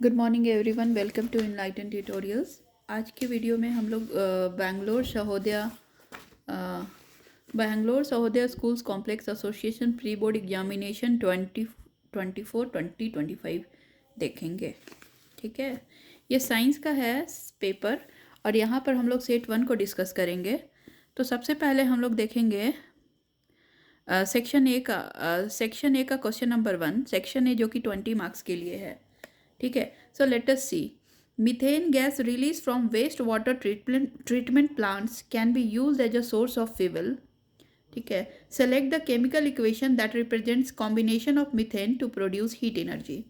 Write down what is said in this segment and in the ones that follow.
Good morning everyone, welcome to enlighten tutorials. आज के video में हम लोग Bangalore Sahodaya schools complex association pre board examination 2024-2025 देखेंगे। ठीक है, ये साइंस का है पेपर और यहाँ पर हम लोग सेट 1 को डिस्कस करेंगे। तो सबसे पहले हम लोग देखेंगे सेक्शन ए का क्वेश्चन नंबर 1, सेक्शन ए जो कि 20 मार्क्स के लिए है। ठीक है, so let us see. Methane gas release from waste water treatment plants can be used as a source of fuel. ठीक है, select the chemical equation that represents combination of methane to produce heat energy.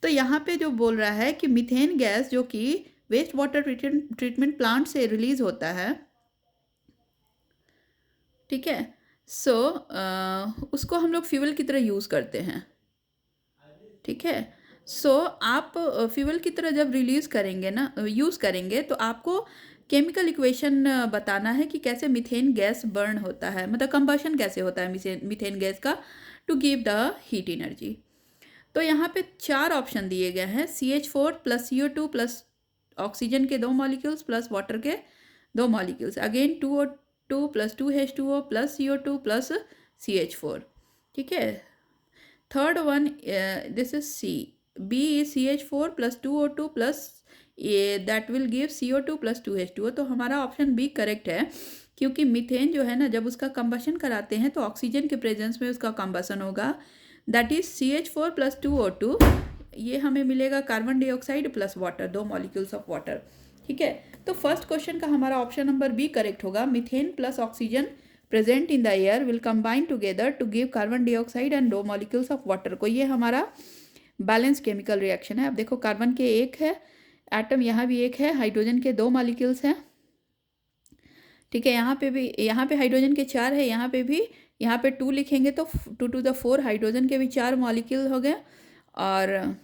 तो यहाँ पे जो बोल रहा है कि मीथेन गैस जो कि वेस्ट वाटर ट्रीटमेंट प्लांट से रिलीज होता है, ठीक है, सो उसको हम लोग फ्यूल की तरह यूज़ करते हैं। ठीक है, सो आप फ्यूल की तरह जब रिलीज़ करेंगे ना, यूज़ करेंगे, तो आपको केमिकल इक्वेशन बताना है कि कैसे मीथेन गैस बर्न होता है, मतलब कंबशन कैसे होता है मीथेन गैस का, to give the heat energy. तो यहाँ पे 4 ऑप्शन दिए गए हैं, CH4 plus CO2 plus oxygen के 2 मॉलिक्यूल्स प्लस वाटर के 2 molecules, again 2O2 plus 2H2O plus CO2 plus CH4। ठीक है, third one, this is C. B is CH4 plus 2O2 plus that will give CO2 plus 2H2O। तो हमारा option B correct है, क्योंकि methane जो है ना, जब उसका कंबशन कराते हैं तो ऑक्सीजन के प्रेजेंस में उसका कंबशन होगा, that is CH4 plus 2O2। ये हमें मिलेगा carbon dioxide plus water, 2 molecules of water. ठीक है, तो फर्स्ट क्वेश्चन का हमारा ऑप्शन नंबर बी करेक्ट होगा। Methane plus oxygen present in the air will combine together to give carbon dioxide and 2 molecules of water को। ये हमारा balance chemical reaction है। अब देखो, कार्बन के 1 है एटम, यहाँ भी 1 है, हाइड्रोजन के 2 मॉलिक्यूल्स हैं। ठीक है, यहाँ पे हाइड्रोजन के 4 है, यहाँ पे भी, यहाँ पे 2 लिखेंगे तो 2 to the 4 हाइड्रोजन के भी 4 मॉलिक्यूल हो गए, और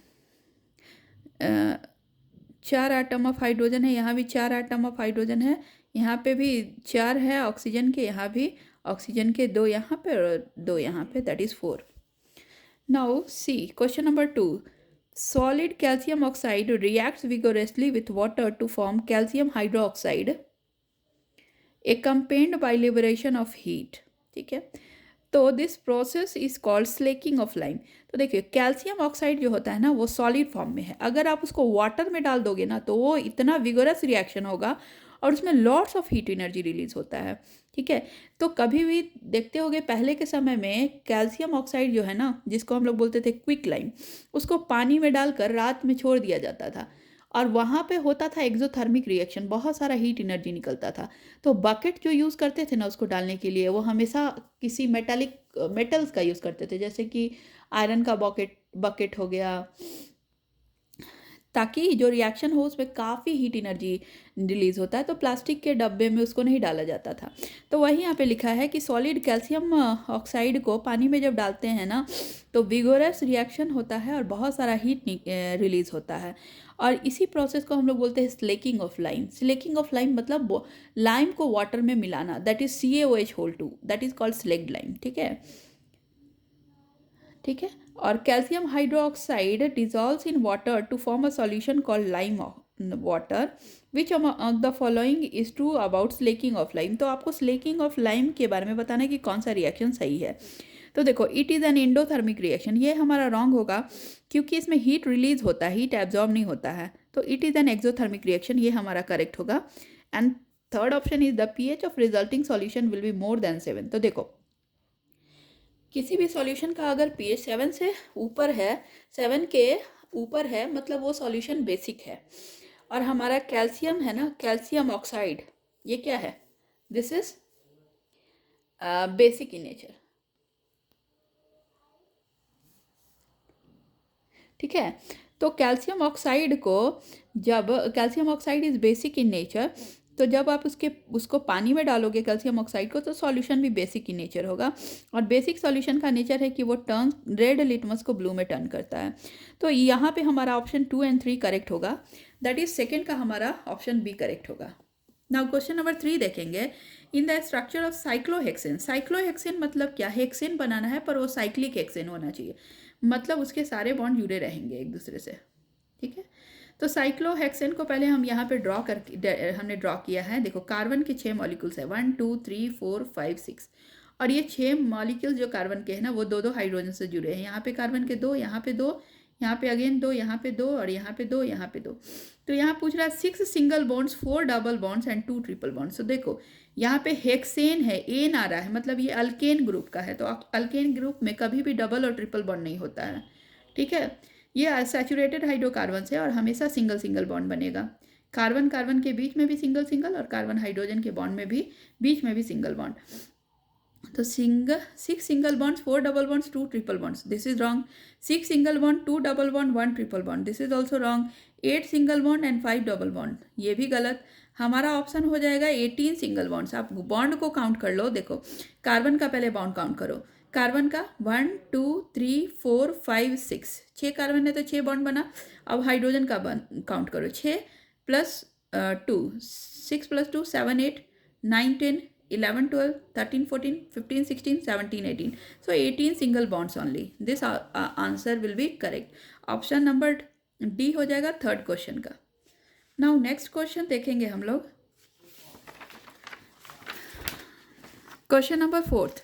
4 आइटम ऑफ हाइड्रोजन है, यहाँ भी 4 आइटम ऑफ हाइड्रोजन है, यहाँ पे भी 4 है ऑक्सीजन के, यहाँ भी ऑक्सीजन के 2 यहाँ पे और 2 यहाँ पे, that is 4। Now see question number 2। Solid calcium oxide reacts vigorously with water to form calcium hydroxide accompanied by liberation of heat। ठीक है, तो this process is called slaking of lime. तो देखिए, कैल्शियम ऑक्साइड जो होता है ना, वो सॉलिड फॉर्म में है। अगर आप उसको वाटर में डाल दोगे ना, तो वो इतना विगोरस रिएक्शन होगा और उसमें lots of heat energy release होता है। ठीक है, तो कभी भी देखते होगे पहले के समय में कैल्शियम ऑक्साइड जो है ना, जिसको हम लोग बोलते थे क्विक लाइम, उसको पानी में डालकर रात में छोड़ दिया जाता था और वहाँ पे होता था एक्सोथर्मिक रिएक्शन, बहुत सारा हीट एनर्जी निकलता था। तो बकेट जो यूज़ करते थे ना उसको डालने के लिए, वो हमेशा किसी मेटल्स का यूज़ करते थे, जैसे कि आयरन का बकेट हो गया, ताकि जो रिएक्शन हो उसमें काफ़ी हीट एनर्जी रिलीज होता है। तो प्लास्टिक के डब्बे में उसको नहीं डाला जाता था। तो वही यहाँ पे लिखा है कि सॉलिड कैल्शियम ऑक्साइड को पानी में जब डालते हैं ना, तो विगोरस रिएक्शन होता है और बहुत सारा हीट रिलीज होता है, और इसी प्रोसेस को हम लोग बोलते हैं slaking of lime. Slaking of lime मतलब लाइम को वाटर में मिलाना, that is CaOH2, that is called slaked lime. ठीक है, ठीक है, और calcium hydroxide dissolves in water to form a solution called lime water, which among the following is true about slaking of lime. तो आपको slaking of lime के बारे में बताना है कि कौन सा रिएक्शन सही है। तो देखो, it is an endothermic reaction, ये हमारा रॉन्ग होगा, क्योंकि इसमें हीट रिलीज होता है, हीट एब्जॉर्ब नहीं होता है। तो it is an exothermic reaction, ये हमारा करेक्ट होगा। And third option is the pH of resulting solution will be more than 7। तो देखो, किसी भी सॉल्यूशन का अगर pH 7 से ऊपर है, 7 के ऊपर है, मतलब वो सॉल्यूशन बेसिक है। और हमारा कैल्शियम है ना, कैल्शियम ऑक्साइड, ये क्या है, this is basic in nature. ठीक है, तो कैल्शियम ऑक्साइड को, जब calcium oxide is basic in nature, तो जब आप उसको पानी में डालोगे कैल्शियम ऑक्साइड को, तो सॉल्यूशन भी बेसिक इन नेचर होगा। और बेसिक सॉल्यूशन का नेचर है कि वो टर्न रेड लिटमस को ब्लू में टर्न करता है। तो यहाँ पे हमारा ऑप्शन 2 और 3 करेक्ट होगा, दैट इज सेकेंड का हमारा ऑप्शन बी करेक्ट होगा। नाउ क्वेश्चन नंबर 3 देखेंगे। In the structure of cyclohexane, cyclohexane मतलब क्या, हेक्सेन बनाना है पर वो साइक्लिक हेक्सेन होना चाहिए, मतलब उसके सारे बॉन्ड जुड़े रहेंगे एक दूसरे से। ठीक है, तो साइक्लोहेक्सेन को पहले हम यहाँ पे ड्रॉ करके हमने ड्रॉ किया है। देखो कार्बन के 6 मॉलिक्यूल्स है, 1 2 3 4 5 6, और ये 6 मॉलिक्यूल्स जो कार्बन के हैं ना वो दो दो हाइड्रोजन से जुड़े हैं। यहाँ पे कार्बन के 2, यहाँ पे 2, यहाँ पे अगेन 2, यहाँ पे 2, और यहाँ पे 2, यहाँ पे 2। तो यहाँ पूछ रहा है 6 single bonds, 4 double bonds and 2 triple bonds. तो देखो यहाँ पे हेक्सेन है, एन आ रहा है, मतलब ये अल्केन ग्रुप का है। तो अल्केन ग्रुप में कभी भी डबल और ट्रिपल बॉन्ड नहीं होता है, ठीक है। ये सैचुरेटेड हाइड्रोकार्बन है और हमेशा सिंगल सिंगल बॉन्ड बनेगा। कार्बन कार्बन के बीच में भी सिंगल सिंगल, और कार्बन हाइड्रोजन के बॉन्ड में भी बीच में भी सिंगल बॉन्ड। तो 6 single bonds, 4 double bonds, 2 triple bonds, this is wrong. 6 single bond, 2 double bond, 1 triple bond, this is also wrong. 8 single bond and 5 double bond, ये भी गलत। हमारा ऑप्शन हो जाएगा 18 सिंगल बॉन्ड्स। आप बॉन्ड को काउंट कर लो। देखो कार्बन का पहले बॉन्ड काउंट करो। कार्बन का 1 2 3 4 5 6, 6 कार्बन है तो 6 बॉन्ड बना। अब हाइड्रोजन का काउंट करो, 6 plus 2, 6 plus 2 7 8 9 10 11 12 13 14 15 16 17 18, so 18 single bonds only. This answer will be correct. Option number D हो जाएगा थर्ड क्वेश्चन का। नाउ नेक्स्ट क्वेश्चन देखेंगे हम लोग, क्वेश्चन नंबर 4।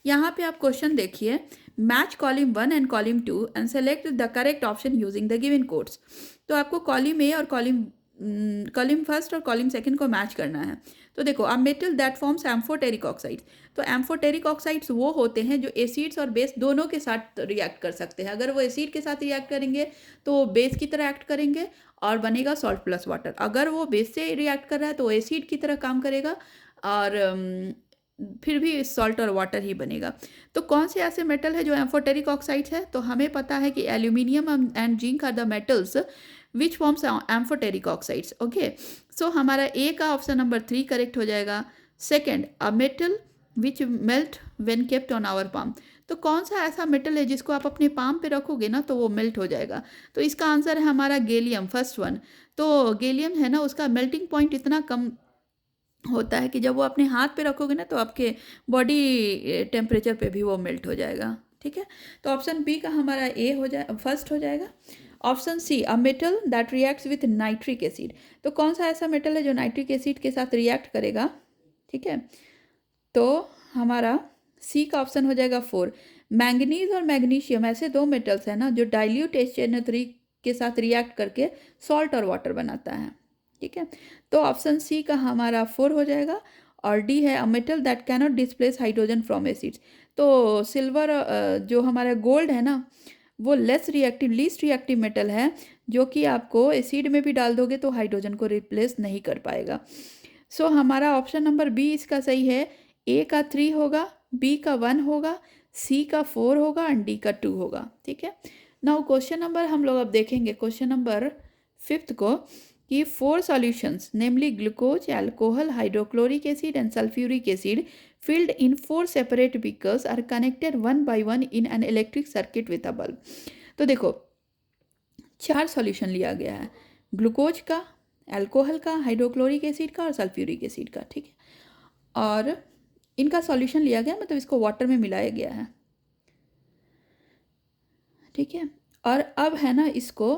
यहाँ पे आप क्वेश्चन देखिए, match column 1 and column 2 and select the correct option using the given codes. तो आपको कॉलम ए और कॉलम फर्स्ट और कॉलम सेकंड को मैच करना है। तो देखो अ metal that forms amphoteric oxides. तो एम्फोटेरिक ऑक्साइड्स वो होते हैं जो एसिड्स और बेस दोनों के साथ रिएक्ट कर सकते हैं। अगर वो एसिड के साथ रिएक्ट करेंगे तो बेस की तरह एक्ट करेंगे और बनेगा सॉल्ट प्लस वाटर। अगर वो बेस से रिएक्ट कर रहा है तो एसिड की तरह काम करेगा और फिर भी सॉल्ट और वाटर ही बनेगा। तो कौन से ऐसे मेटल है जो एम्फोटेरिक ऑक्साइड्स है? तो हमें पता है कि aluminium and zinc are the metals which forms amphoteric oxides. Okay, so हमारा ए का ऑप्शन नंबर 3 करेक्ट हो जाएगा। Second, a metal which melt when kept on our palm. तो कौन सा ऐसा मेटल है जिसको आप अपने पाम पे रखोगे ना तो वो मेल्ट हो जाएगा? तो इसका आंसर है हमारा गैलियम, फर्स्ट वन। तो गैलियम है ना, उसका मेल्टिंग पॉइंट इतना कम होता है कि जब वो अपने हाथ पे रखोगे ना तो आपके बॉडी टेम्परेचर पे भी वो मेल्ट हो जाएगा, ठीक है। तो ऑप्शन बी का हमारा ए हो जाए फर्स्ट हो जाएगा। Option C, a metal that reacts with nitric acid. तो कौन सा ऐसा मेटल है जो नाइट्रिक एसिड के साथ रिएक्ट करेगा, ठीक है। तो हमारा सी का ऑप्शन हो जाएगा 4। मैंगनीज और मैग्नीशियम ऐसे दो मेटल्स हैं ना जो डाइल्यूट HNO3 के साथ रिएक्ट करके सॉल्ट और वाटर बनाता है, ठीक है। तो ऑप्शन सी का हमारा 4 हो जाएगा। और डी है अ metal that cannot displace hydrogen from acids. तो सिल्वर जो हमारा गोल्ड है ना वो लीस्ट रिएक्टिव मेटल है जो कि आपको एसिड में भी डाल दोगे तो हाइड्रोजन को रिप्लेस नहीं कर पाएगा। सो हमारा ऑप्शन नंबर बी इसका सही है। ए का 3 होगा, बी का 1 होगा, सी का 4 होगा एंड डी का 2 होगा, ठीक है। नाउ क्वेश्चन नंबर हम लोग अब देखेंगे क्वेश्चन नंबर 5 को कि 4 solutions namely glucose, alcohol, hydrochloric acid and sulphuric acid filled in 4 separate beakers are connected one by one in an electric circuit with a bulb। तो देखो 4 सॉल्यूशन लिया गया है, ग्लूकोज का, अल्कोहल का, हाइड्रोक्लोरिक एसिड का और सल्फ्यूरिक एसिड का, ठीक है। और इनका सॉल्यूशन लिया गया, मतलब इसको वाटर में मिलाया गया है, ठीक है। और अब है ना इसको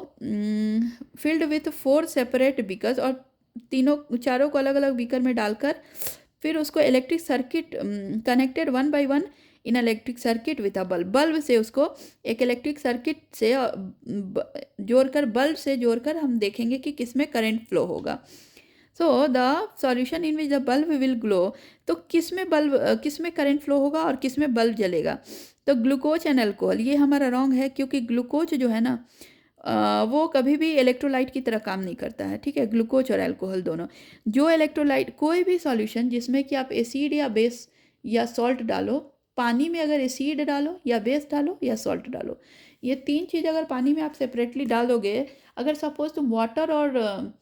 फिल्ड विथ 4 सेपरेट बीकर्स, और चारों को अलग अलग बीकर में डालकर फिर उसको electric circuit connected one by one in electric circuit with a bulb से उसको एक इलेक्ट्रिक सर्किट से जोड़कर हम देखेंगे कि किसमें करंट फ्लो होगा। So the solution in which the bulb will glow. तो किसमें करंट फ्लो होगा और किसमें बल्ब जलेगा? तो ग्लूकोज एंड अल्कोहल, ये हमारा रॉन्ग है क्योंकि ग्लूकोज जो है ना वो कभी भी इलेक्ट्रोलाइट की तरह काम नहीं करता है, ठीक है। ग्लूकोज और अल्कोहल दोनों, जो इलेक्ट्रोलाइट कोई भी सॉल्यूशन जिसमें कि आप एसिड या बेस या सॉल्ट डालो, पानी में अगर एसिड डालो या बेस डालो या सॉल्ट डालो, ये 3 चीज़ अगर पानी में आप सेपरेटली डालोगे, अगर सपोज तुम वाटर और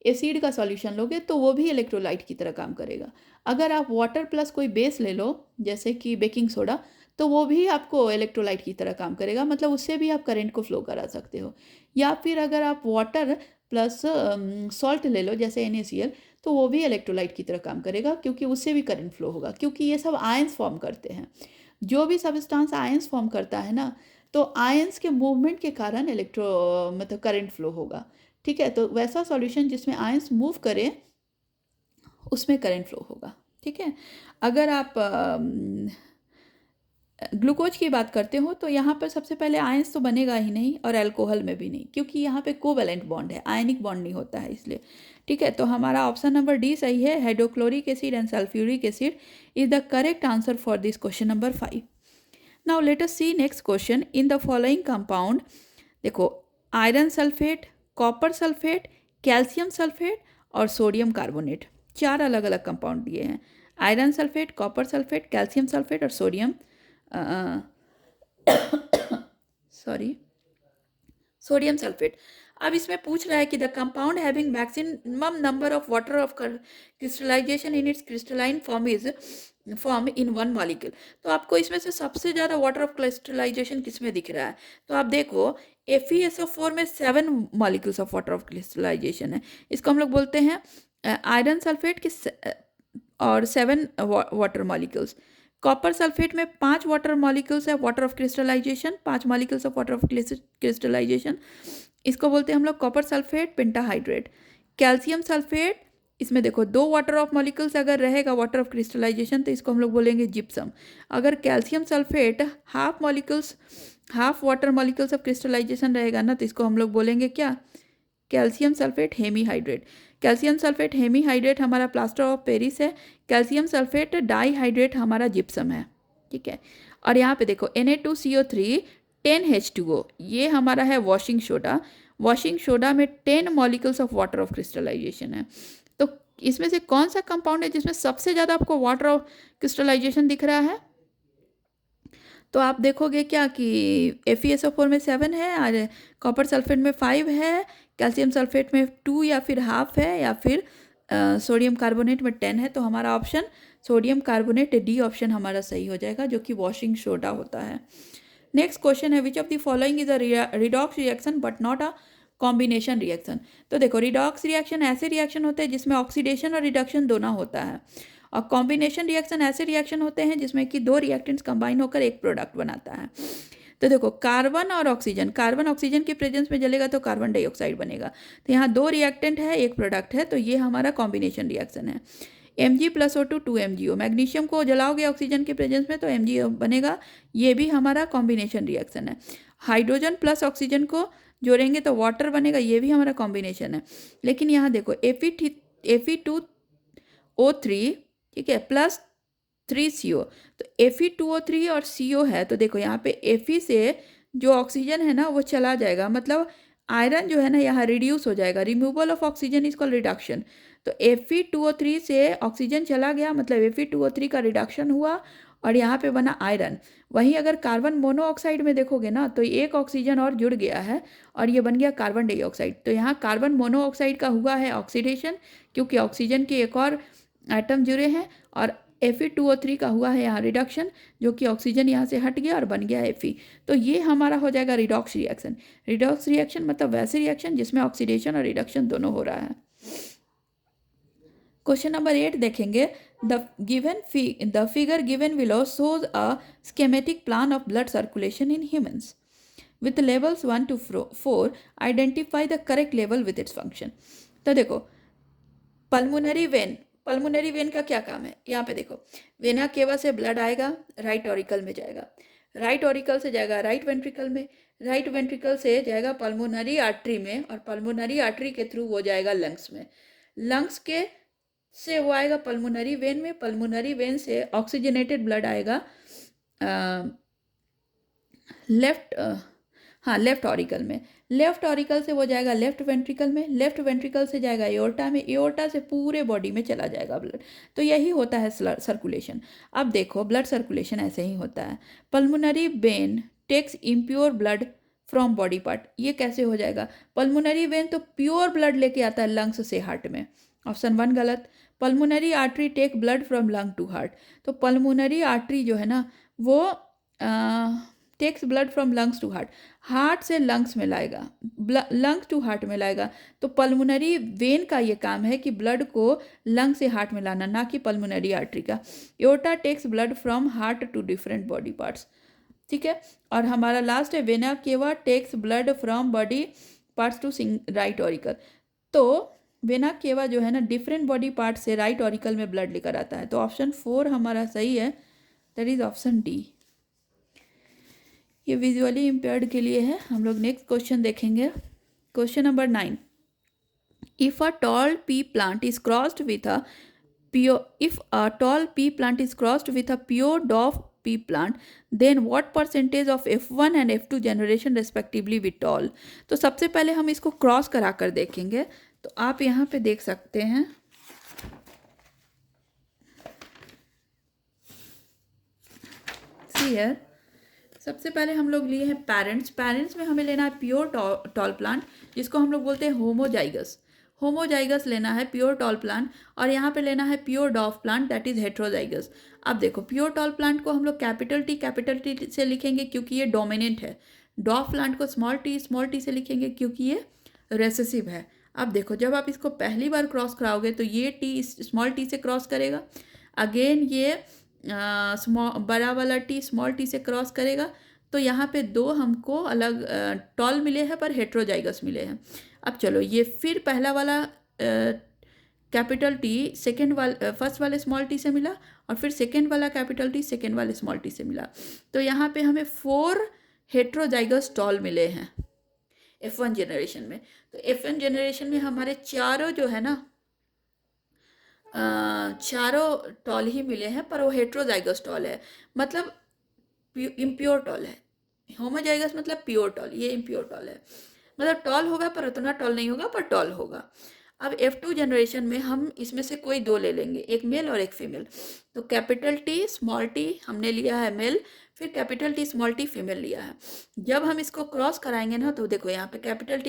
एसिड का सॉल्यूशन लोगे तो वो भी इलेक्ट्रोलाइट की तरह काम करेगा। अगर आप वाटर प्लस कोई बेस ले लो जैसे कि बेकिंग सोडा, तो वो भी आपको इलेक्ट्रोलाइट की तरह काम करेगा, मतलब उससे भी आप करंट को फ्लो करा सकते हो। या फिर अगर आप वाटर प्लस सॉल्ट ले लो जैसे NaCl, तो वो भी इलेक्ट्रोलाइट की तरह काम करेगा क्योंकि उससे भी करंट फ्लो होगा, क्योंकि ये सब आयंस फॉर्म करते हैं। जो भी सब्सटेंस आयंस फॉर्म करता है ना, तो आयंस के मूवमेंट के कारण मतलब करंट फ्लो होगा, ठीक है, तो वैसा सॉल्यूशन जिसमें आयंस मूव करें उसमें करंट फ्लो होगा। ठीक है, अगर आप ग्लूकोज की बात करते हो तो यहाँ पर सबसे पहले आयंस तो बनेगा ही नहीं, और अल्कोहल में भी नहीं, क्योंकि यहाँ पे कोवैलेंट बॉन्ड है, आयनिक बॉन्ड नहीं होता है इसलिए। ठीक है, तो हमारा ऑप्शन नंबर डी सही है। Hydrochloric acid and sulphuric acid is the correct answer for this question number 5। Now let us see next question. In the following compound, देखो iron sulphate, copper sulphate, calcium sulphate और sodium carbonate, 4 अलग अलग compound दिए हैं। Iron sulphate, copper sulphate, calcium sulphate और sodium sorry sodium sulphate. अब इसमें पूछ रहा है कि the compound having maximum number of water of crystallisation in its crystalline form in one molecule. तो आपको इसमें से सबसे ज़्यादा वाटर ऑफ क्रिस्टलाइजेशन किस में दिख रहा है? तो आप देखो FeSO4 में 7 molecules of water of crystallization है। इसको हम लोग बोलते हैं आयरन सल्फेट के और 7 वाटर मॉलिक्यूल्स। कॉपर सल्फेट में 5 वाटर मॉलिक्यूल्स है water of crystallization, 5 molecules of water of crystallization. इसको बोलते हैं हम लोग copper sulphate pentahydrate. Calcium sulphate, इसमें देखो 2 वाटर ऑफ मॉलिक्यूल्स अगर रहेगा वाटर ऑफ क्रिस्टलाइजेशन तो इसको हम लोग बोलेंगे जिप्सम। अगर calcium sulphate half water molecules of crystallization रहेगा ना तो इसको हम लोग बोलेंगे क्या? Calcium sulphate hemihydrate. Calcium sulphate hemihydrate हमारा प्लास्टर ऑफ पेरिस है। कैल्शियम सल्फेट डाईहाइड्रेट हमारा जिप्सम है। ठीक है, और यहाँ पे देखो Na2CO3 10H2O, ये हमारा है वॉशिंग सोडा। वॉशिंग सोडा में 10 molecules of water of crystallization है। तो इसमें से कौन सा कंपाउंड है जिसमें सबसे ज़्यादा आपको वाटर ऑफ क्रिस्टलाइजेशन दिख रहा है? तो आप देखोगे क्या कि FeSO4 में 7 है और कॉपर सल्फेट में 5 है, कैल्शियम सल्फेट में 2 या फिर हाफ है, या फिर सोडियम कार्बोनेट में 10 है। तो हमारा option sodium carbonate D option हमारा सही हो जाएगा, जो कि वॉशिंग सोडा होता है। नेक्स्ट क्वेश्चन है, which of the following is a redox reaction but not a combination reaction. तो देखो रिडॉक्स रिएक्शन ऐसे रिएक्शन होते हैं जिसमें ऑक्सीडेशन और रिडक्शन दोनों होता है, और कॉम्बिनेशन रिएक्शन ऐसे रिएक्शन होते हैं जिसमें कि 2 रिएक्टेंट्स कंबाइन होकर एक प्रोडक्ट बनाता है। तो देखो कार्बन और ऑक्सीजन, कार्बन ऑक्सीजन के प्रेजेंस में जलेगा तो कार्बन डाइऑक्साइड बनेगा। तो यहाँ 2 रिएक्टेंट है, एक प्रोडक्ट है, तो ये हमारा कॉम्बिनेशन रिएक्शन है। Mg+O2 2MgO, मैग्नीशियम को जलाओगे ऑक्सीजन के प्रेजेंस में तो MgO बनेगा, ये भी हमारा कॉम्बिनेशन रिएक्शन है। हाइड्रोजन प्लस ऑक्सीजन को जोड़ेंगे तो वाटर बनेगा, ये भी हमारा कॉम्बिनेशन है। लेकिन यहाँ देखो Fe2O3, ठीक है, प्लस 3CO, तो Fe2O3 और CO है, तो देखो यहाँ पे Fe से जो ऑक्सीजन है ना वो चला जाएगा, मतलब आयरन जो है ना यहाँ रिड्यूस हो जाएगा। Removal of oxygen is called reduction. तो Fe2O3 से ऑक्सीजन चला गया, मतलब Fe2O3 का रिडक्शन हुआ और यहाँ पे बना आयरन। वहीं अगर कार्बन मोनोऑक्साइड में देखोगे ना तो एक ऑक्सीजन और जुड़ गया है और ये बन गया कार्बन डाइऑक्साइड। तो यहाँ कार्बन मोनोऑक्साइड का हुआ है ऑक्सीडेशन, क्योंकि ऑक्सीजन के एक और एटम जुड़े हैं, और Fe2O3 का हुआ है यहाँ रिडक्शन, जो कि ऑक्सीजन यहाँ से हट गया और बन गया Fe। तो ये हमारा हो जाएगा रिडॉक्स रिएक्शन। रिडॉक्स रिएक्शन मतलब वैसे रिएक्शन जिसमें ऑक्सीडेशन और रिडक्शन दोनों हो रहा है। क्वेश्चन नंबर 8 देखेंगे। The figure given below shows a schematic plan of blood circulation in humans. With levels 1 to 4, identify the correct level with its function. तो देखो पल्मोनरी वेन का क्या काम है? यहाँ पे देखो वेना केवा से ब्लड आएगा, राइट ऑरिकल में जाएगा, राइट ऑरिकल से जाएगा राइट वेंट्रिकल में, राइट वेंट्रिकल से जाएगा पल्मोनरी आर्टरी में, और पल्मोनरी आर्टरी के थ्रू वो जाएगा लंग्स में, लंग्स के से वो आएगा पल्मोनरी वेन में, पल्मोनरी वेन से ऑक्सीजनेटेड ब्लड आएगा लेफ्ट ऑरिकल में, लेफ्ट ऑरिकल से वो जाएगा लेफ्ट वेंट्रिकल में, लेफ्ट वेंट्रिकल से जाएगा एओर्टा में, एओर्टा से पूरे बॉडी में चला जाएगा ब्लड। तो यही होता है सर्कुलेशन। अब देखो ब्लड सर्कुलेशन ऐसे ही होता है। Pulmonary vein takes impure blood from body part. ये कैसे हो जाएगा? पल्मोनरी वेन तो प्योर ब्लड लेके आता है लंग्स से हार्ट में, ऑप्शन 1 गलत। Pulmonary artery take blood from lung to heart. तो पल्मोनरी आर्टरी जो है ना वो takes blood from lungs to heart, heart से लंग्स में लाएगा, लंग्स टू हार्ट में लाएगा। तो पल्मोनरी वेन का ये काम है कि ब्लड को लंग से हार्ट में लाना, ना कि पल्मोनरी आर्टरी का। Aorta takes blood from heart to different body parts. ठीक है, और हमारा लास्ट है vena cava takes blood from body parts to right auricle. तो वेना केवा जो है ना डिफरेंट बॉडी पार्ट से राइट ऑरिकल में ब्लड लेकर आता है। तो ऑप्शन 4 हमारा सही है, दैट इज ऑप्शन डी। ये विजुअली इम्पेयर्ड के लिए है। हम लोग नेक्स्ट क्वेश्चन देखेंगे। Question number 9, if a tall P plant is crossed with a pure if a tall pea plant is crossed with a pure dwarf pea plant, then what percentage of F1 and F2 generation respectively be tall? तो सबसे पहले हम इसको cross करा कर देखेंगे। तो आप यहाँ पे देख सकते हैं, सी हियर, सबसे पहले हम लोग लिए हैं पेरेंट्स में हमें लेना है प्योर टॉल प्लांट, जिसको हम लोग बोलते हैं होमोजाइगस लेना है प्योर टॉल प्लांट, और यहाँ पे लेना है pure डॉफ plant that is heterozygous. अब देखो प्योर टॉल प्लांट को हम लोग कैपिटल टी से लिखेंगे क्योंकि ये डोमिनेंट है। डॉफ प्लांट को स्मॉल टी से लिखेंगे क्योंकि ये रेसेसिव है। अब देखो जब आप इसको पहली बार क्रॉस कराओगे तो ये टी स्मॉल टी से क्रॉस करेगा, अगेन ये बड़ा वाला टी स्मॉल टी से क्रॉस करेगा। तो यहाँ पे दो हमको अलग टॉल मिले हैं पर हेट्रोजाइगस मिले हैं। अब चलो ये फिर पहला वाला कैपिटल टी फर्स्ट वाले स्मॉल टी से मिला, और फिर सेकेंड वाला कैपिटल टी सेकेंड वाले स्मॉल टी से मिला। तो यहाँ पे हमें 4 हेट्रोजाइगस टॉल मिले हैं F1 जनरेशन में। तो F1 जनरेशन में हमारे चारों जो है ना चारों टॉल ही मिले हैं, पर वो हेट्रोजाइगस टॉल है, मतलब इम्प्योर टॉल है। होमोजाइगस मतलब प्योर टॉल, ये इम्प्योर टॉल है, मतलब टॉल होगा पर उतना टॉल नहीं होगा, पर टॉल होगा। अब F2 जनरेशन में हम इसमें से कोई दो ले लेंगे, एक मेल और एक फीमेल। तो कैपिटल टी स्मॉल टी हमने लिया है मेल, फिर capital T small T female लिया है। जब हम इसको क्रॉस कराएंगे ना तो देखो यहाँ पे कैपिटल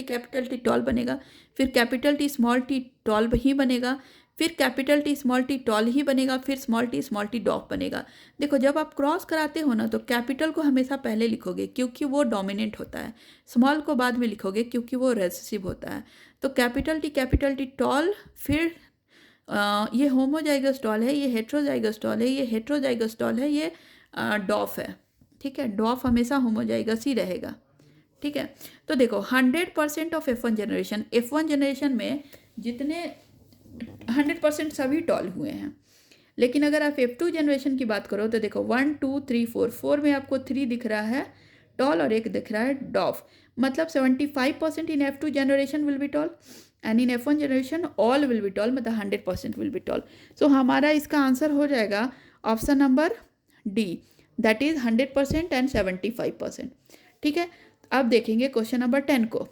टी टॉल बनेगा, फिर capital T small T tall ही बनेगा, फिर capital T small T tall ही बनेगा, फिर स्मॉल टी डॉफ बनेगा। देखो जब आप क्रॉस कराते हो ना तो कैपिटल को हमेशा पहले लिखोगे क्योंकि वो डोमिनेंट होता है, स्मॉल को बाद में लिखोगे क्योंकि वो रेसेसिव होता है। तो कैपिटल टी टॉल, फिर ये होमोजाइगस टॉल है, ये हेट्रोजाइगस टॉल है, ये हेट्रोजाइगस टॉल है, ये डॉफ है। ठीक है, डॉफ हमेशा होमोजाइगस ही रहेगा। ठीक है, तो देखो 100% ऑफ F1 जनरेशन में जितने 100% सभी टॉल हुए हैं। लेकिन अगर आप F2 जनरेशन की बात करो तो देखो 1 2 3 4 में आपको 3 दिख रहा है टॉल और 1 दिख रहा है डॉफ, मतलब 75% इन F2 generation will be tall and in F1 generation all will be toll, मतलब 100% विल बी टॉल। सो हमारा इसका आंसर हो जाएगा option number D, that is 100% and 75%। ठीक है, अब देखेंगे क्वेश्चन नंबर 10 को।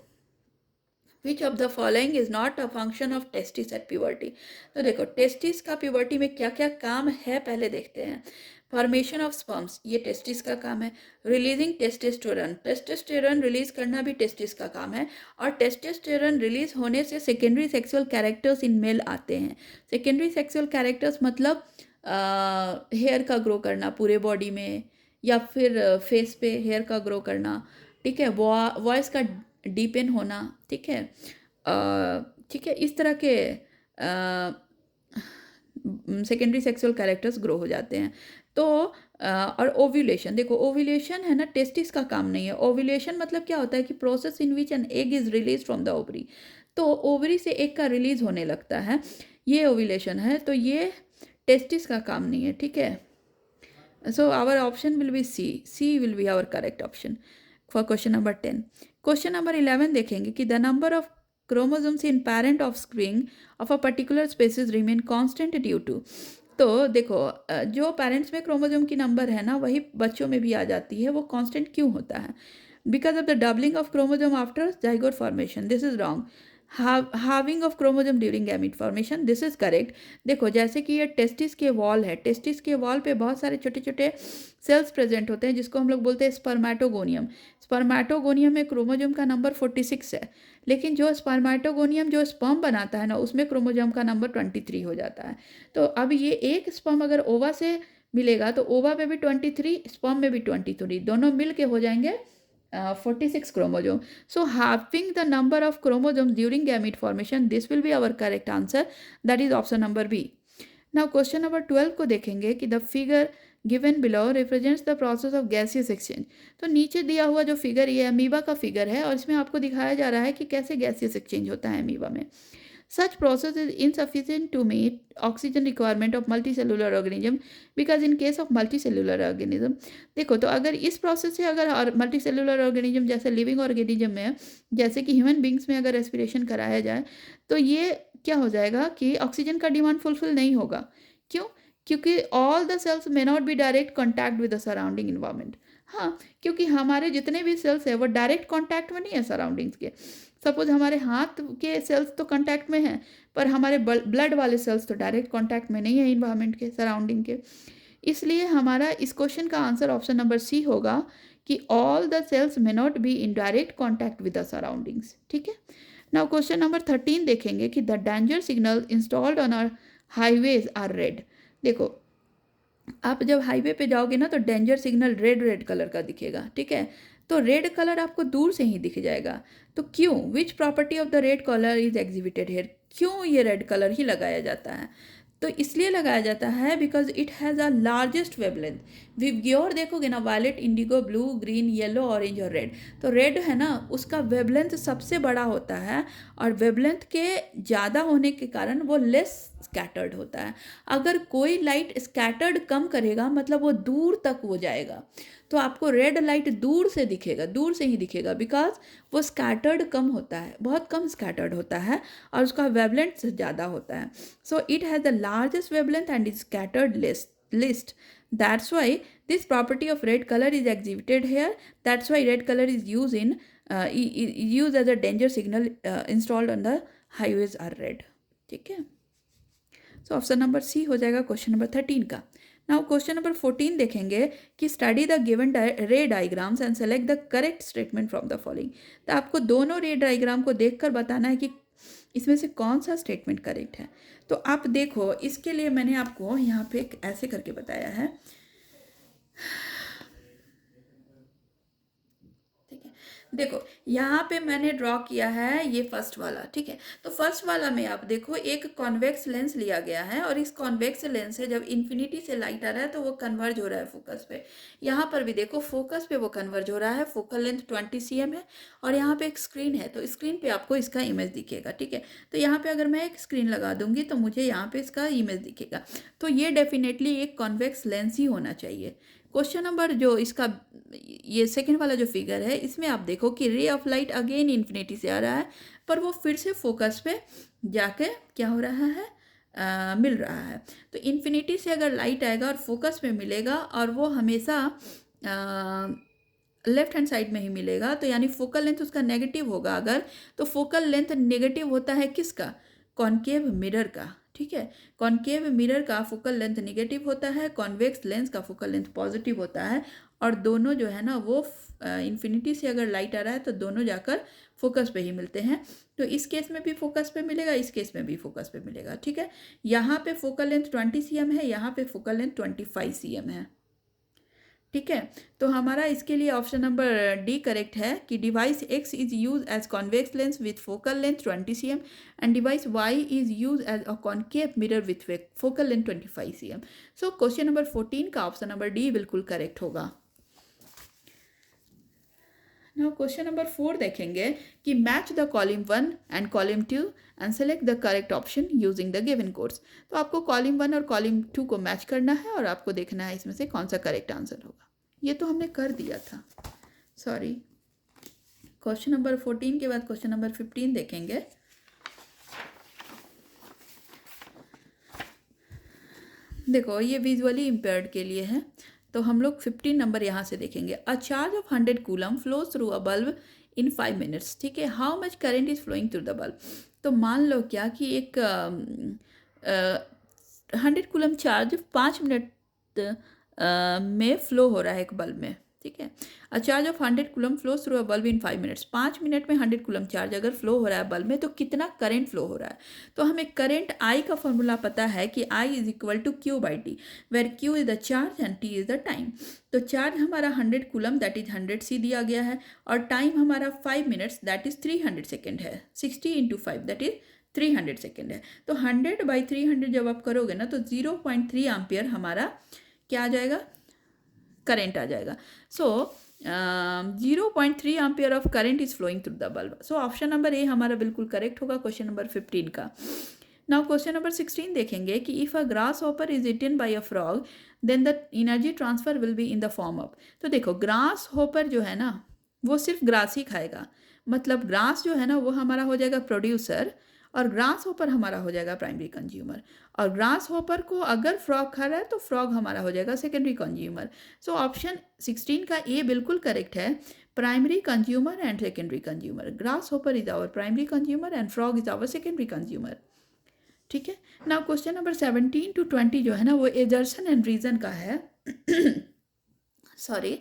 Which of the following is not a function of testis at puberty. तो देखो टेस्टिस का प्यूबर्टी में क्या क्या काम है पहले देखते हैं। फॉर्मेशन ऑफ स्पर्म्स, ये टेस्टिस का काम है। रिलीजिंग टेस्टोस्टेरोन रिलीज करना भी टेस्टिस का काम है, और टेस्टोस्टेरोन रिलीज होने से secondary sexual characters in male आते हैं। सेकेंडरी सेक्सुअल कैरेक्टर्स मतलब हेयर का ग्रो करना पूरे बॉडी में, या फिर फेस पे हेयर का ग्रो करना, ठीक है, वॉइस का डीपेन होना, ठीक है, ठीक है, इस तरह के सेकेंडरी सेक्सुअल कैरेक्टर्स ग्रो हो जाते हैं। तो और ओव्यूलेशन, देखो ओव्यूलेशन है ना टेस्टिस का काम नहीं है। ओव्यूलेशन मतलब क्या होता है कि process in which an egg is release from the ovary, तो ओवरी से एग का रिलीज होने लगता है, ये ओव्यूलेशन है। तो ये टेस्टिस का काम नहीं है। ठीक है, so our option will be C will be our correct option for question number 10। Question number 11 देखेंगे कि the number of chromosomes in parent offspring of a particular species remain constant due to. तो देखो जो parents में chromosome की number है ना वही बच्चों में भी आ जाती है, वो कांस्टेंट क्यों होता है? Because of the doubling of chromosome after zygote formation, this is wrong. Having of chromosome during gamete formation, this is correct. देखो जैसे कि ये टेस्टिस के वॉल है, टेस्टिस के वॉल पे बहुत सारे छोटे छोटे सेल्स प्रेजेंट होते हैं जिसको हम लोग बोलते हैं स्पर्मेटोगोनियम। स्पर्मेटोगोनियम में क्रोमोसोम का नंबर 46 है, लेकिन जो स्पर्मेटोगोनियम जो स्पर्म बनाता है ना उसमें क्रोमोसोम का नंबर 23 हो जाता है। तो अब ये एक स्पर्म अगर ओवा से मिलेगा तो ओवा में भी 23, स्पर्म में भी 23, दोनों मिल के हो जाएंगे 46 chromosome. So halving the number of chromosomes during gamete formation, this will be our correct answer, that is option number B. Now question number 12 को देखेंगे कि the figure given below represents the process of gaseous exchange. तो नीचे दिया हुआ जो figure ये amoeba का फिगर है और इसमें आपको दिखाया जा रहा है कि कैसे गैसियस एक्सचेंज होता है अमीबा में। Such process is insufficient to meet oxygen requirement of multicellular organism because in case of multicellular organism, देखो तो अगर इस प्रोसेस से अगर मल्टीसेलुलर ऑर्गेनिज्म जैसे लिविंग ऑर्गेनिज्म में, जैसे कि ह्यूमन बींग्स में अगर रेस्पिरेशन कराया जाए तो ये क्या हो जाएगा कि ऑक्सीजन का डिमांड फुलफिल नहीं होगा। क्यों? क्योंकि all the cells may not be direct contact with the surrounding environment. हाँ, क्योंकि हमारे जितने भी सेल्स है वो डायरेक्ट कॉन्टैक्ट में नहीं है सराउंडिंग्स के। सपोज हमारे हाथ के सेल्स तो कांटेक्ट में हैं, पर हमारे ब्लड वाले सेल्स तो डायरेक्ट कांटेक्ट में नहीं है इन्वायरमेंट के, सराउंडिंग के। इसलिए हमारा इस क्वेश्चन का आंसर ऑप्शन नंबर सी होगा कि all the cells may not be in direct contact with the surroundings. ठीक है। नाउ क्वेश्चन नंबर 13 देखेंगे कि the danger signal installed on our highways are red. देखो, आप जब हाईवे पे जाओगे ना तो danger signal red red colour का दिखेगा। ठीक है, तो रेड कलर आपको दूर से ही दिख जाएगा। तो क्यों? Which property of the red colour is exhibited here? क्यों ये रेड कलर ही लगाया जाता है? तो इसलिए लगाया जाता है because it has a largest wavelength. विवग्योर देखोगे ना, violet, indigo, blue, green, yellow, orange और रेड। तो रेड है ना, उसका वेवलेंथ सबसे बड़ा होता है और वेवलेंथ के ज़्यादा होने के कारण वो लेस स्कैटर्ड होता है। अगर कोई लाइट स्कैटर्ड कम करेगा मतलब वो दूर तक वो जाएगा, तो आपको रेड लाइट दूर से दिखेगा, दूर से ही दिखेगा, बिकॉज वो स्कैटर्ड कम होता है, बहुत कम स्कैटर्ड होता है और उसका वेवलेंथ ज़्यादा होता है। So it has the largest wavelength and is scattered list. That's why this property of red color is exhibited here. That's why red color is used as a danger signal installed on the highways are red. ठीक है, so option number C हो जाएगा question number 13 का। Now question number 14 देखेंगे कि study the given रे diagrams and select the correct statement from the following. तो आपको दोनों रे डायग्राम को देखकर बताना है कि इसमें से कौन सा स्टेटमेंट करेक्ट है। तो आप देखो, इसके लिए मैंने आपको यहाँ पे ऐसे करके बताया है। ठीक है, देखो यहाँ पे मैंने ड्रॉ किया है ये फर्स्ट वाला। ठीक है, तो फर्स्ट वाला में आप देखो एक कॉन्वेक्स लेंस लिया गया है और इस कॉन्वेक्स लेंस से जब इन्फिनिटी से लाइट आ रहा है तो वो कन्वर्ज हो रहा है फोकस पे। यहाँ पर भी देखो फोकस पे वो कन्वर्ज हो रहा है, फोकल लेंथ 20 cm है और यहाँ पे एक स्क्रीन है, तो स्क्रीन पे आपको इसका इमेज दिखेगा। ठीक है, तो यहाँ पे अगर मैं एक स्क्रीन लगा दूंगी तो मुझे यहाँ पे इसका इमेज दिखेगा। तो ये डेफिनेटली एक कॉन्वेक्स लेंस ही होना चाहिए। क्वेश्चन नंबर जो इसका ये सेकंड वाला जो फिगर है, इसमें आप देखो कि रे ऑफ लाइट अगेन इन्फिनिटी से आ रहा है, पर वो फिर से फोकस पे जाके क्या हो रहा है, मिल रहा है। तो इन्फिनिटी से अगर लाइट आएगा और फोकस में मिलेगा और वो हमेशा लेफ्ट हैंड साइड में ही मिलेगा, तो यानी फोकल लेंथ उसका नेगेटिव होगा। अगर तो फोकल लेंथ नेगेटिव होता है किसका? कॉनकेव मिरर का। ठीक है, कॉनकेव मिरर का फोकल लेंथ नेगेटिव होता है, कॉन्वेक्स लेंस का फोकल लेंथ पॉजिटिव होता है और दोनों जो है ना वो इन्फिनिटी से अगर लाइट आ रहा है तो दोनों जाकर फोकस पे ही मिलते हैं। तो इस केस में भी फोकस पे मिलेगा, इस केस में भी फोकस पे मिलेगा। ठीक है, यहाँ पे फोकल लेंथ 20 cm है, यहाँ पे फोकल लेंथ 25 cm है। ठीक है, तो हमारा इसके लिए ऑप्शन नंबर डी करेक्ट है कि device X is use as convex lens with focal length 20 cm and device Y is use as a concave mirror with focal length 25 cm। So question number 14 का option number D बिल्कुल correct होगा। Now question number 4 देखेंगे कि match the column 1 and column 2 and select the correct option using the given codes. तो आपको column 1 और column 2 को match करना है और आपको देखना है इसमें से कौन सा करेक्ट आंसर होगा। ये तो हमने कर दिया था, सॉरी। क्वेश्चन नंबर 14 के बाद क्वेश्चन नंबर 15 देखेंगे। देखो ये विजुअली इम्पेयर्ड के लिए है, तो हम लोग 15 नंबर यहाँ से देखेंगे। A charge of 100 coulomb flows through a bulb in 5 minutes. ठीक है, how much current is flowing through the bulb. तो मान लो क्या कि एक 100 कूलम चार्ज 5 मिनट में फ्लो हो रहा है एक बल्ब में। ठीक है, a charge of 100 coulomb flows through a bulb in 5 minutes. 5 minute में 100 कूलम चार्ज अगर फ्लो हो रहा है बल्ब में तो कितना करंट फ्लो हो रहा है। तो हमें करंट आई का फॉर्मूला पता है कि I is equal to Q by T, where Q is the charge and T is the time. तो चार्ज हमारा 100 कूलम दैट इज 100 सी दिया गया है और टाइम हमारा 5 मिनट्स दैट इज 300 सेकेंड है। 60 इंटू 5 दैट इज 300 सेकेंड है। तो 100 बाई 300 जब आप करोगे ना तो 0.3 एम्पियर हमारा क्या आ जाएगा, करंट आ जाएगा. So 0.3 ampere of current is flowing through the bulb. So option number A हमारा बिल्कुल करेक्ट होगा क्वेश्चन नंबर 15 का. नाउ क्वेश्चन नंबर 16 देखेंगे कि if a grasshopper is eaten by a frog then the energy transfer will be in the form of. तो देखो grass hopper जो है ना वो सिर्फ ग्रास ही खाएगा, मतलब ग्रास जो है ना वो हमारा हो जाएगा प्रोड्यूसर और ग्रास हॉपर हमारा हो जाएगा प्राइमरी कंज्यूमर. और ग्रास हॉपर को अगर फ्रॉग खा रहा है तो फ्रॉग हमारा हो जाएगा सेकेंडरी कंज्यूमर. सो ऑप्शन 16 का ए बिल्कुल करेक्ट है, primary consumer and secondary consumer. Grasshopper is our primary consumer and frog is our secondary consumer. ठीक है. नाउ क्वेश्चन नंबर 17 to 20 जो है ना वो एजर्सन एंड रीजन का है. सॉरी,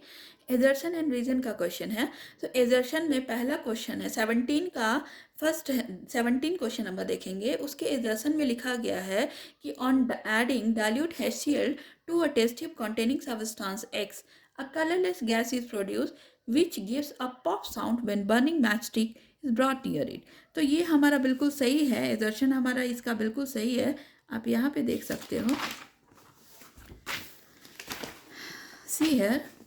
एजर्सन एंड रीजन का क्वेश्चन है. तो एजर्सन में पहला क्वेश्चन है 17 का, फर्स्ट 17 क्वेश्चन नंबर देखेंगे. उसके एजर्सन में लिखा गया है कि on adding dilute HCl to a test tube containing substance X, a colorless gas is produced which gives a pop sound when burning matchstick is brought near it. तो ये हमारा बिल्कुल सही है, एजर्शन हमारा इसका बिल्कुल सही है. आप यहाँ पे देख सकते हो, सी है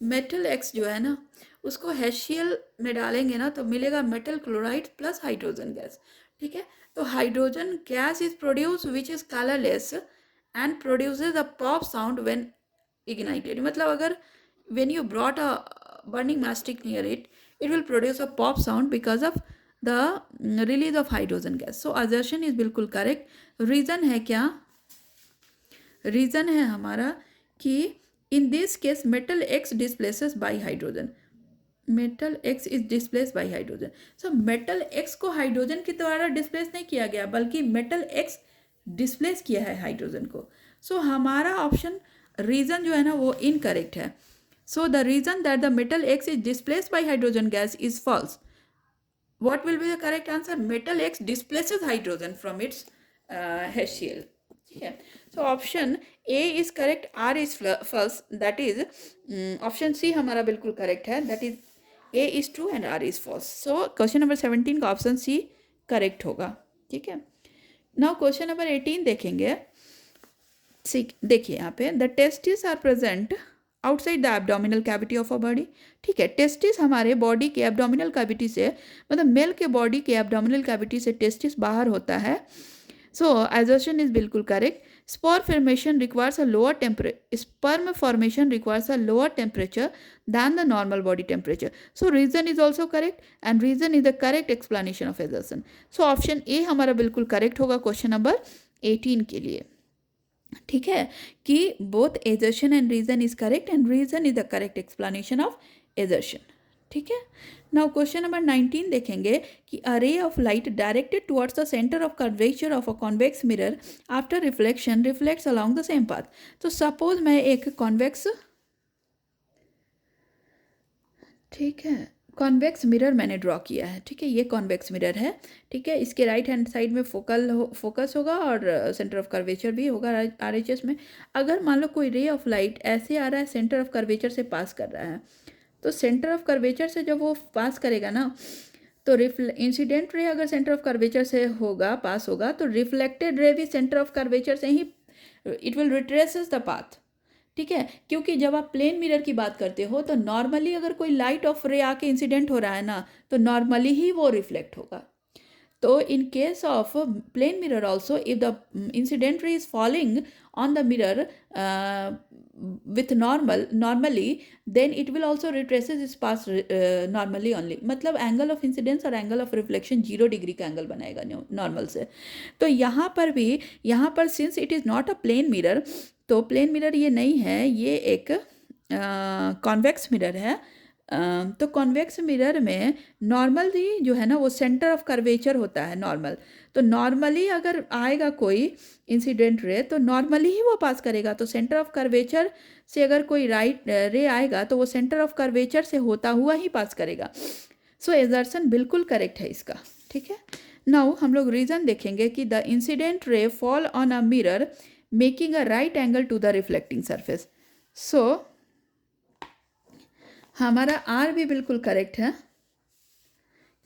मेटल X जो है ना उसको HCl में डालेंगे ना तो मिलेगा metal chloride plus hydrogen gas. ठीक है. तो hydrogen gas is produce which is colourless and produces a pop sound when ignited. मतलब अगर when you brought a burning mastic near it, it will produce a pop sound because of the release of hydrogen gas. So assertion is बिल्कुल correct. reason है क्या, reason है हमारा कि in this case metal X displaces by hydrogen. metal X is displaced by hydrogen. So metal X को hydrogen के द्वारा displace नहीं किया गया बल्कि metal X डिस्प्लेस किया है हाइड्रोजन को. सो हमारा ऑप्शन रीजन जो है ना वो इनकरेक्ट है. So the reason that the metal X is displaced by hydrogen gas is false. What will be the correct answer, metal X displaces hydrogen from its HCl. ठीक है. So option A is correct, R is false, that is option C हमारा बिल्कुल correct है, that is A is true and R is false. So question number 17 का option C correct होगा. ठीक है. Now question number 18 देखेंगे. देखिए यहाँ पे the testis are present outside the abdominal cavity of a body. ठीक है. टेस्टिस हमारे बॉडी के एब्डोमिनल कैविटी से, मतलब मेल के बॉडी के एब्डोमिनल कैविटी से टेस्टिस बाहर होता है. सो assertion इज बिल्कुल correct. Sperm formation requires a lower temperature than the normal body temperature. So reason is also correct and reason is the correct explanation of assertion. So option A हमारा बिल्कुल correct होगा question number 18 के लिए. ठीक है कि both assertion and reason is correct and reason is the correct explanation of assertion. ठीक है. नाउ क्वेश्चन नंबर 19 देखेंगे कि a ray of light directed towards the centre of curvature of a convex mirror after reflection reflects along the same path. तो suppose मैं एक convex, ठीक है, convex mirror मैंने ड्रॉ किया है. ठीक है. ये कॉन्वेक्स मिरर है. ठीक है. इसके राइट हैंड साइड में फोकस होगा और सेंटर ऑफ कर्वेचर भी होगा RHS में. अगर मान लो कोई रे ऑफ लाइट ऐसे आ रहा है, सेंटर ऑफ कर्वेचर से पास कर रहा है, तो सेंटर ऑफ कर्वेचर से जब वो पास करेगा ना तो इंसिडेंट रे अगर सेंटर ऑफ कर्वेचर से होगा, पास होगा, तो रिफ्लेक्टेड रे भी सेंटर ऑफ कर्वेचर से ही it will retraces the path. ठीक है. क्योंकि जब आप प्लेन मिरर की बात करते हो तो नॉर्मली अगर कोई लाइट ऑफ रे आके इंसिडेंट हो रहा है ना तो नॉर्मली ही वो रिफ्लेक्ट होगा. तो in case of plane mirror also if the incident ray is falling on the mirror with normally then it will also retraces its path normally only. मतलब एंगल ऑफ इंसिडेंस और angle of reflection 0 degree का angle बनाएगा normal से. तो यहाँ पर भी, यहाँ पर since it is not a plane mirror, तो प्लेन मिरर ये नहीं है, ये एक कॉन्वेक्स मिरर है. तो कॉन्वेक्स मिरर में नॉर्मली जो है ना वो सेंटर ऑफ कर्वेचर होता है नॉर्मल. तो नॉर्मली अगर आएगा कोई इंसिडेंट रे तो नॉर्मली ही वो पास करेगा. तो सेंटर ऑफ कर्वेचर से अगर कोई राइट रे आएगा तो वो सेंटर ऑफ कर्वेचर से होता हुआ ही पास करेगा. सो एजर्सन बिल्कुल करेक्ट है इसका. ठीक है. नाउ हम लोग रीज़न देखेंगे कि the incident ray fall on a mirror making a right angle to the reflecting surface. So हमारा आर भी बिल्कुल करेक्ट है.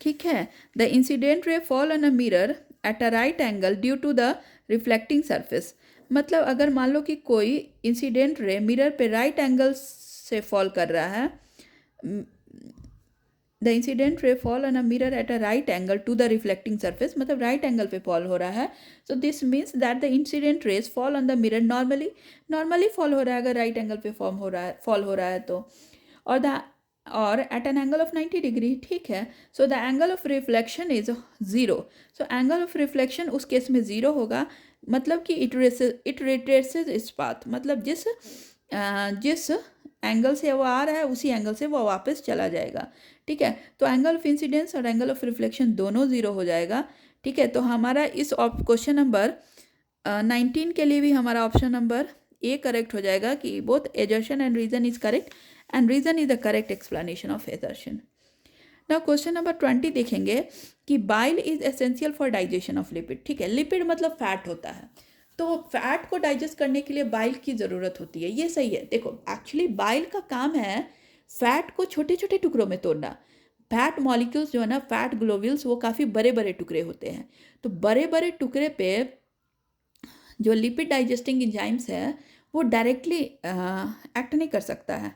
ठीक है. The incident ray fall on a mirror at a right angle due to the reflecting surface. मतलब अगर मान लो कि कोई इंसिडेंट रे मिरर पे राइट एंगल से फॉल कर रहा है, the incident ray fall on a mirror at a right angle to the reflecting surface, मतलब राइट एंगल पे फॉल हो रहा है। So this means that the incident rays fall on the mirror normally fall हो रहा है अगर right angle पे फॉल हो रहा है तो, और at an angle of 90 degree, ठीक है। So the angle of reflection is 0। So angle of reflection उस केस में 0 होगा, मतलब कि इट रिट्रेसेस इट्स पाथ, मतलब जिस एंगल से वो आ रहा है उसी एंगल से वो वापस चला जाएगा, ठीक है। तो एंगल ऑफ इंसिडेंस और एंगल ऑफ रिफ्लेक्शन दोनों 0 हो जाएगा, ठीक है। तो हमारा इस क्वेश्चन नंबर 19 के लिए भी हमारा ऑप्शन नंबर ए करेक्ट हो जाएगा कि both assertion and reason is correct and reason is the correct explanation of assertion. Now question number 20 देखेंगे कि bile is essential for digestion of lipid, ठीक है। लिपिड मतलब फैट होता है, तो फैट को डाइजेस्ट करने के लिए बाइल की ज़रूरत होती है, ये सही है। देखो एक्चुअली बाइल का काम है फैट को छोटे छोटे टुकड़ों में तोड़ना। फैट मॉलिक्यूल्स जो है ना, फैट ग्लोब्यूल्स, वो काफ़ी बड़े बड़े टुकड़े होते हैं, तो बड़े बड़े टुकड़े पे जो लिपिड डाइजेस्टिंग एंजाइम्स है वो डायरेक्टली एक्ट नहीं कर सकता है,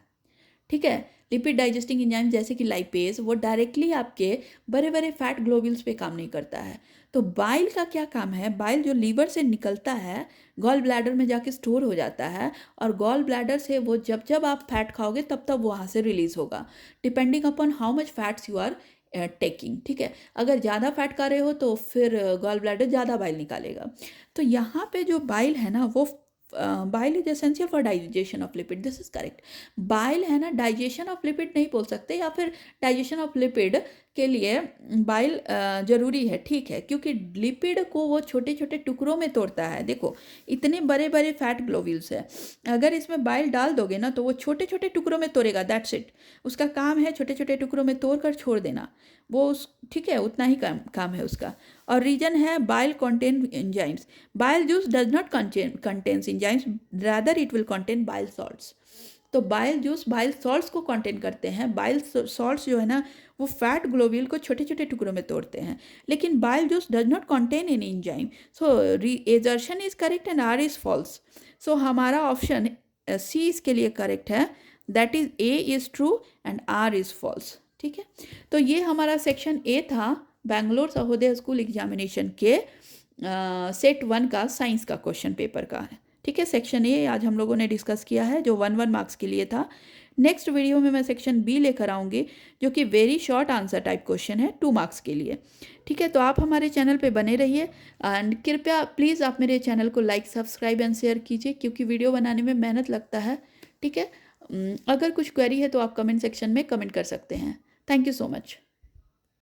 ठीक है। लिपिड डाइजेस्टिंग एंजाइम जैसे कि लाइपेज वो डायरेक्टली आपके बड़े बड़े फैट ग्लोब्यूल्स पे काम नहीं करता है। तो बाइल का क्या काम है, बाइल जो लीवर से निकलता है गॉल ब्लैडर में जाके स्टोर हो जाता है, और गॉल ब्लैडर से वो जब जब आप फैट खाओगे तब तब वहाँ से रिलीज होगा, depending upon how much fats you are taking, ठीक है। अगर ज़्यादा फैट खा रहे हो तो फिर गॉल ब्लैडर ज़्यादा बाइल निकालेगा। तो यहाँ पे जो बाइल है ना वो bile is essential for digestion of lipid, this is correct. Bile है ना, डाइजेशन ऑफ लिपिड नहीं बोल सकते, या फिर डाइजेशन ऑफ लिपिड के लिए बाइल जरूरी है, ठीक है, क्योंकि लिपिड को वो छोटे छोटे टुकड़ों में तोड़ता है। देखो इतने बड़े बड़े फैट ग्लोब्यूल्स है, अगर इसमें बाइल डाल दोगे ना तो वो छोटे छोटे टुकड़ों में तोड़ेगा, दैट्स इट। उसका काम है छोटे छोटे टुकड़ों में तोड़ कर छोड़ देना, वो उस ठीक है, उतना ही काम है उसका। और रीजन है bile contain enzymes, bile juice does not contains enzymes, rather it will contain bile salts. तो बाइल जूस बाइल सॉल्ट्स को कंटेन करते हैं, बाइल सॉल्ट्स जो है ना वो फैट ग्लोब्यूल को छोटे छोटे टुकड़ों में तोड़ते हैं, लेकिन bile juice does not contain any enzyme. So assertion is correct and R is false. So हमारा ऑप्शन सी इसके लिए करेक्ट है, that is A is true and R is false, ठीक है। तो ये हमारा सेक्शन ए था बैंगलोर सहोदय स्कूल एग्जामिनेशन के सेट 1 का साइंस का क्वेश्चन पेपर का है, ठीक है। सेक्शन ए आज हम लोगों ने डिस्कस किया है जो 1 मार्क्स के लिए था। नेक्स्ट वीडियो में मैं सेक्शन बी लेकर आऊँगी जो कि very short answer type question है 2 मार्क्स के लिए, ठीक है। तो आप हमारे चैनल पे बने रहिए एंड कृपया प्लीज़ आप मेरे चैनल को लाइक सब्सक्राइब एंड शेयर कीजिए, क्योंकि वीडियो बनाने में मेहनत लगता है, ठीक है। अगर कुछ क्वेरी है तो आप कमेंट सेक्शन में कमेंट कर सकते हैं। Thank you so much.